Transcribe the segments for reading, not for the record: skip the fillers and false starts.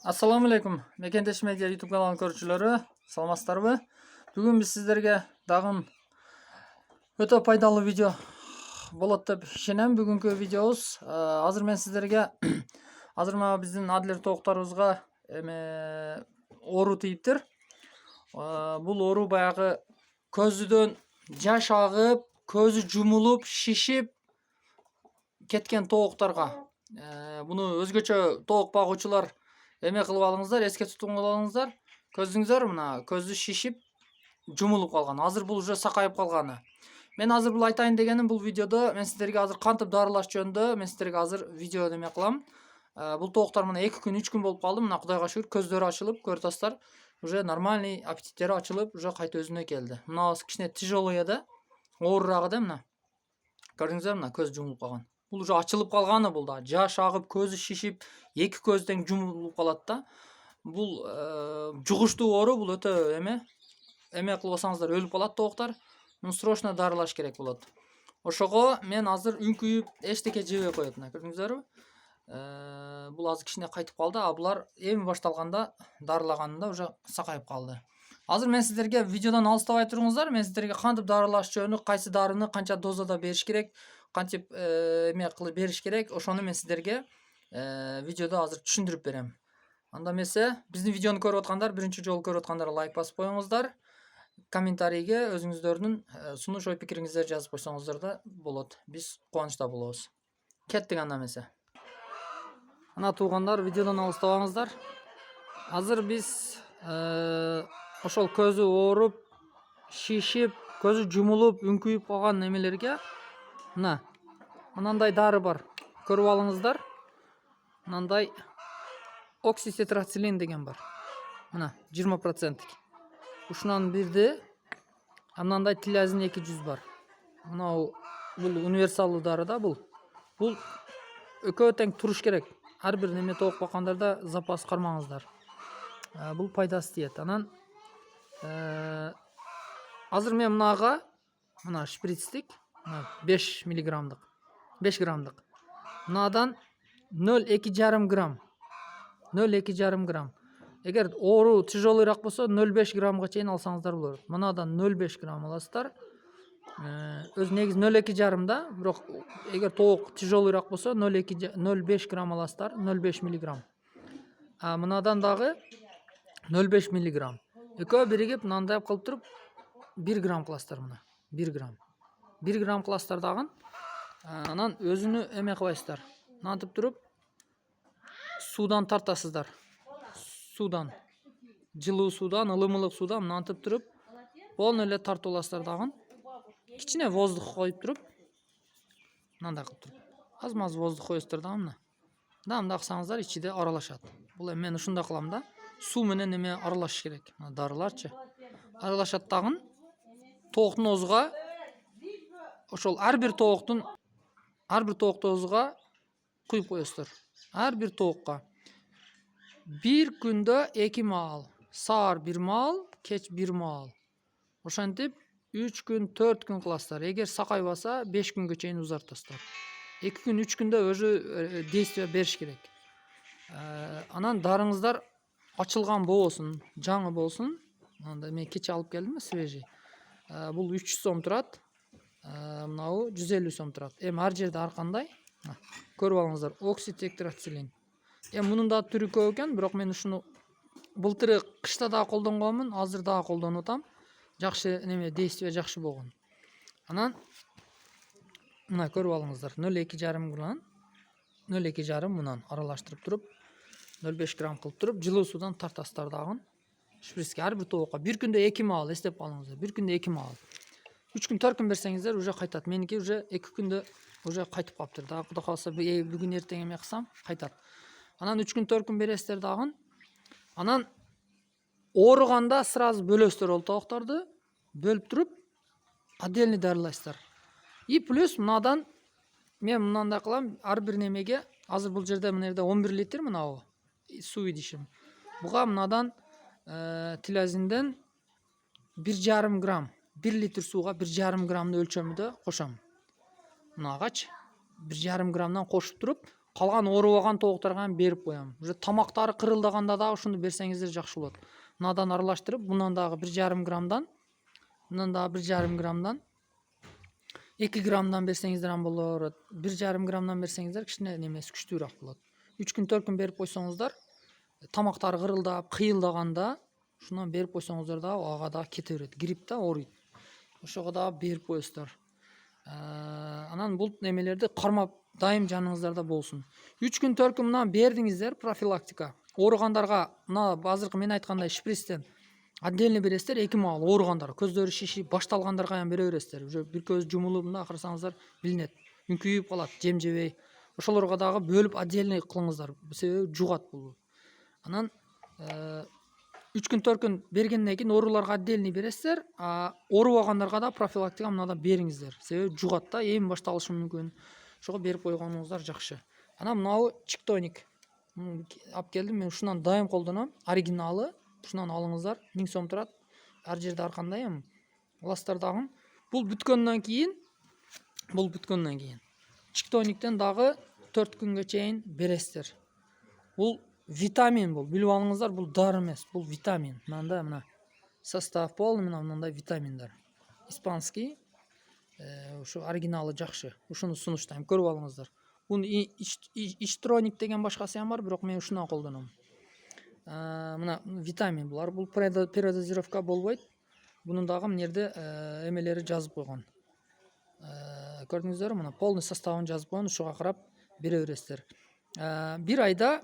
Assalamu alaikum. Mekendеш Media YouTube kanalının көрүүчүлөрү, саламатсыздарбы? Бүгүн биз сиздерге дагы өтө пайдалуу видео болот деп ишенем. Бүгүнкү видеобуз азыр мен сиздерге азыр мына биздин Адлер тооктарыбызга оору тийиптир. Бул оору баягы көзүдөн жаш агып, көзү жумулуп, шишип кеткен тоокторго. Буну өзгөчө тоок багуучулар эме кылып алыңыздар, эске тутуп алыңыздар. Көзүңүздөр мына көзү шишип, жумулуп калган. Азыр бул уже сакайып калганы. Мен азыр бул айтайын дегеним, бул видеодо мен сиздерге азыр кантип дарылаш жөнүндө мен сиздерге азыр видео неме кылам. Бул тооктор мына 2 күн, 3 күн болуп калды. Мына Кудайга шүгүр, көздөрү ачылып, көрүп атасыздар. Уже нормальный аппетиттери ачылып, уже кайта өзүнө келди. Мына кичине тяжелый да, оорурагы да мына. Көрдүңүздөр, мына көз жумулуп калган. Бул уже ачылып калганы, бул да жаш агып, көзү шишип, 2 көз тең жумулуп калат да. Бул жугуштуу оору, бул өтө эме кылбасаңыздар өлүп калат тооктор. Муну срочно дарылаш керек болот. Ошого мен азыр үңкүйүп, эчтеке жебей коет. Мына көрдүңүздөрбү? Бул азыр кичине кайтып калды, а булар эми башталганда дарылаганында уже сакайып калды. Азыр мен сиздерге видеодон алыстабай туруңуздар. Мен сиздерге кантип дарылаш жөнүндө, кайсы дарыны канча дозада бериш керек, кантип эме кылып бериш керек, ошону мен сиздерге видеодо азыр түшүндүрүп берем. Анда эмесе, биздин видеону көрүп аткандар, биринчи жолу көрүп аткандар лайк басып коюңуздар. Комментарийге өзүңүздөрдүн сунуш ой пикириңиздерди жазып койсоңуздар да болот. Биз кубанычта болобуз. Кеттик анда эмесе. Ана туугандар, видеодон алыстабаңыздар. Азыр биз ошол көзү ооруп, шишип, көзү жумулуп, үңкүйүп калган немелерге мына мынандай дары бар. Көрүп алыңыздар. Мынандай окситетрацилин деген бар. Мына 20%. Ушунан бирди. Мынандай тилязин 200 бар. Мына бул универсалдуу дары да бул. Бул экөө тең туруш керек. Ар бир неме тоок баккандарда запас кармаңыздар. Бул пайдасы тиет. Анан азыр мен мынага мына шприцтик, 5 миллиграммдык, 5 граммдык. Мынадан 0,2,5 грамм. 0,2,5 грамм. Эгер оору тяжелыйраак болсо 0,5 граммга чейин алсаңыздар болот. Мынадан 0,5 грамм аласыздар. Өз негизи 0,2,5 да, бирок эгер тоок тяжелыйраак болсо 0,5 грамм аласыздар, 0,5 миллиграмм. Мынадан дагы 0,5 миллиграмм. Экөө биригип мындай кылып туруп 1 грамм кыласыздар мына. 1 грамм. 1 грамм кыласыздар дагы. Анан өзүнү эме кылбайсыздар. Мынтип туруп суудан тартасыздар. Суудан. Жылуу суудан, ылымылык суудан мынтип туруп полный эле тартып аласыздар дагы. Кичине воздух коюп туруп мындай кылып туруп. Аз-маз воздух коесуздар дагы мына. Мындай кылсаңыздар ичиде аралашат. Бул эми мен ушундай кылам да. Суу менен эме аралаш керек. Мына дарыларчы. Аралашат дагы. Тооктун оозуга ошол ар бир тооктун оозуга куюп коесуздар. Ар бир тоокка. Bir күндө 2 маал. Саар 1 маал, кеч 1 маал. Ошентип 3 күн, 4 күн кыласыздар. Эгер сакайбаса 5 күнгө чейин узартасыздар. 2 күн, 3 күндө өзү действие бериш керек. Анан дарыңыздар ачылган болбосун, жаңы болсун. Анда мен кече алып келдим, свежий. Бул 300 сом турат. Мынау 150 сом турат. Эми ар жерде ар кандай. Көрүп алыңыздар, окситетрацилин. Мунун да түрү көп экен, бирок мен ушуну былтыры кышта да колдонгонмун, азыр да колдонуп атам. Жакшы неме, действие жакшы болгон. Анан мына көрүп алыңыздар, 0,2,5 грамм, 0,2,5 мунан аралаштырып туруп, 0,5 грамм кылып туруп, жылуу суудан тартасыздар дагы. Шприцке ар бир тоокка 1 күндө 2 маал, эстеп калыңыздар. 1 күндө 2 маал. 3 күн, 4 күн берсеңиздер уже кайтат. Меники уже 2 күндө уже кайтып калыптыр. Дагы Кудай кааласа бүгүн эртең эме кылсам кайтат. Анан 3 күн, 4 күн бересиздер дагы. Анан ооруганда сразу бөлөсүздөр ол тоокторду, бөлүп туруп отдельный дарылайсыздар. И плюс мынадан мен мындай кылам, ар бир немеге азыр бул жерде мына жерде 11 литр мынабу суу идишим. Буга мынадан тилязинден 1,5 грамм, 1 литр сууга 1,5 граммды өлчөмүдө кошом. Мынагачы 1,5 граммдан кошуп туруп, калган оорубаган тооктарга берип коям. Уже тамактары кырылдаганда дагы ушуну берсеңиздер жакшы болот. Мынадан аралаштырып, мындан дагы 1,5 граммдан, мындан дагы 1,5 граммдан 2 граммдан берсеңиздер ham болот. 1,5 граммдан берсеңиздер кичине немеси күчтүүрөөк болот. 3 күн 4 күн берип койсоңуздар, тамактары кырылдап, кыйылдаганда ушунан берип койсоңуздар дагы ага дагы кете берет. Грипп да ооруйт. Ошого дагы берип коесуздар. Анан бул немелерди кармап дайым жаныңыздарда болсун. 3 күн 4 күн мындан бердиңиздер профилактика. Ооругандарга мына азыркы мен айткандай шприцтен отдельно бересиздер, 2 маал ооругандар, көздөрү шишип башталгандарга ham бере бересиздер. Уже бир көз жумулуп мына карасаңыздар билинет. Үңкүйүп калат, жем жебей. Ошолорго дагы бөлүп отдельно кылыңыздар. Себеби жугат бул. Анан 3 күн 4 күн бергенден кийин ооруларга отдельно бересиздер, оорубагандарга да профилактика мынадан бериңиздер. Себеби жугат да, эми башталышы мүмкүн. Ошого берип койгонуңуздар жакшы. Анан мынабу чиктоник. Алып келдим, мен ушунан дайым колдоном. Оригиналы. Ушунан алыңыздар. 1000 сом турат. Ар жерде ар кандай эми. Аласыздар дагы. Бул бүткөндөн кийин, чиктониктен дагы 4 күнгө чейин бересиздер. Бул витамин бул. Билип алыңыздар, бул дары эмес, бул витамин. Мында мына состав полный, мындай витаминдар. Испанский. Ушу оригиналы жакшы. Ушуну сунуштайм, көрүп алыңыздар. Бун иштроник деген башкасы ham бар, бирок мен ушунан колдоном. Мына витамин булар. Бул передозировка болбойт. Бунун дагы мынерде эмелери жазып койгон. Көрдүңүздөрбү? Мына полный составын жазып койгон, ушуга карап бере бересиздер. Бир айда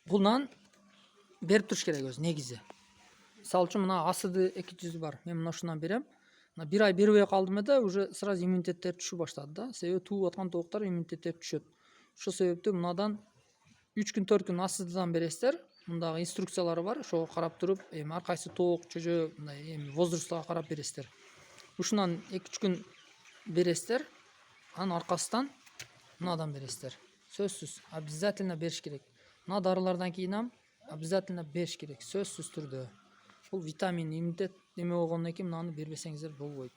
бунан берип туруш керек өзү негизи. Мисалы үчүн мына асыды 200 бар. Мен мына ушунан берем. Мына бир ай бербей калдым да, уже сразу иммунитеттер түшүп баштады да. Себеби тууп аткан тооктор иммунитеттер түшөт. Ошол себептен мынадан 3 күн 4 күн асыдыдан бересиздер. Мындагы инструкциялары бар. Ошого карап туруп, эми ар кайсы тоок, чөжө, мындай эми возрастка карап бересиздер. Ушунан 2-3 күн бересиздер. Анын аркасынан мынадан бересиздер. Сөзсүз, обязательно бериш керек. Мына дарылардан кийин ham обязательно бериш керек. Сөзсүз түрдө. Бул витамин, иммунитет эме болгондон кийин мынаны бербесеңиздер болбойт.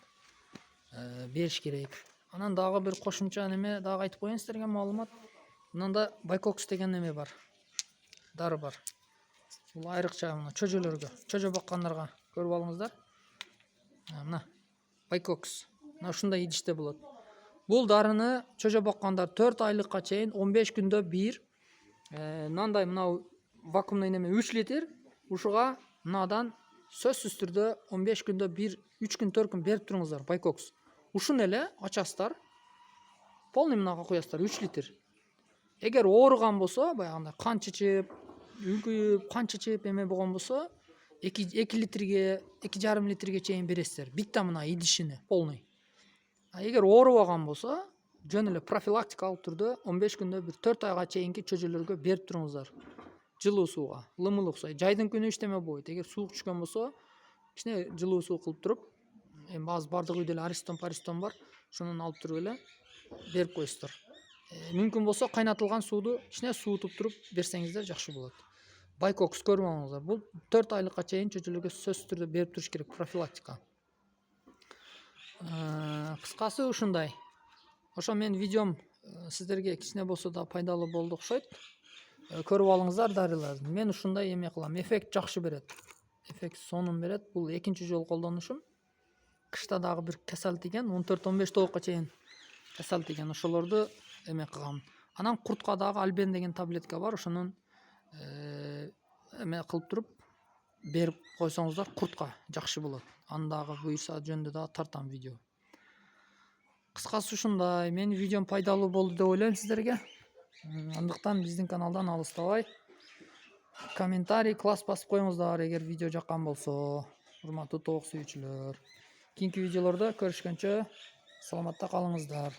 Бериш керек. Анан дагы бир кошумча неме дагы айтып коеюн силерге маалымат. Мында Байкокс деген неме бар. Дары бар. Бул айрыкча мына чөжөлөргө, чөжө баккандарга көрүп алыңыздар. Мына Байкокс. Мына ушундай идиште болот. Бул дарыны чөжө баккандар 4 айлыкка чейин 15 күндө бир мындай мына вакуумный неме 3 литр ушуга мынадан сөзсүз түрдө 15 күндө бир 3 күн 4 күн берип туруңуздар Байкокс. Ушуну эле ачасыздар. Полный мынага коесуздар 3 литр. Эгер ооруган болсо, баягындай кан чечип, үңкүйүп, кан чечип эме болгон болсо, 2 литрге, 2,5 литрге чейин бересиздер. Битте мына идишини полный. Эгер оорубаган болсо, жөн эле профилактикалык түрдө 15 күндө бир 4 айга чейинки чөжөлөргө берип туруңуздар. Жылуу сууга, лымылык суу. Жайдын күнү иштеме болбойт. Эгер суук түшкөн болсо, кичине жылуу суу кылып туруп, эми баары бардык үйдө эле аристон бар. Ошонун алып туруп эле берип коесуздар. Мүмкүн болсо кайнатылган сууду кичине суутуп туруп берсеңиздер жакшы болот. Байкокс көрүп алыңыздар. Бул 4 айлыкка чейин чөжөлөргө сөзсүз түрдө берип туруш керек, профилактика. Кыскасы ушундай. Ошо мен видеом сиздерге кичине болсо да пайдалуу болду окшойт. Көрүп алыңыздар дарыларды. Мен ушундай эме кылам. Эффект жакшы берет. Эффект сонун берет. Бул экинчи жолу колдонушум. Кышта дагы бир касал тийген, 14-15 тоокко чейин касал тийген. Ошолорду эме кылгам. Анан куртка дагы альбен деген таблетка бар. Ошонун эме кылып туруп берип койсоңуздар куртка жакшы болот. Аны дагы буюрса жөнүндө дагы тартам видео. Кыскасы ушундай. Менин видеом пайдалуу болду деп ойлойм сиздерге. Андыктан биздин каналдан алыстабай комментарий, класс басып коюңуздар, эгер видео жаккан болсо. Урматтуу тоок сүйүүчүлөр. Кийинки видеолордо көрүшкөнчө саламатта калыңыздар.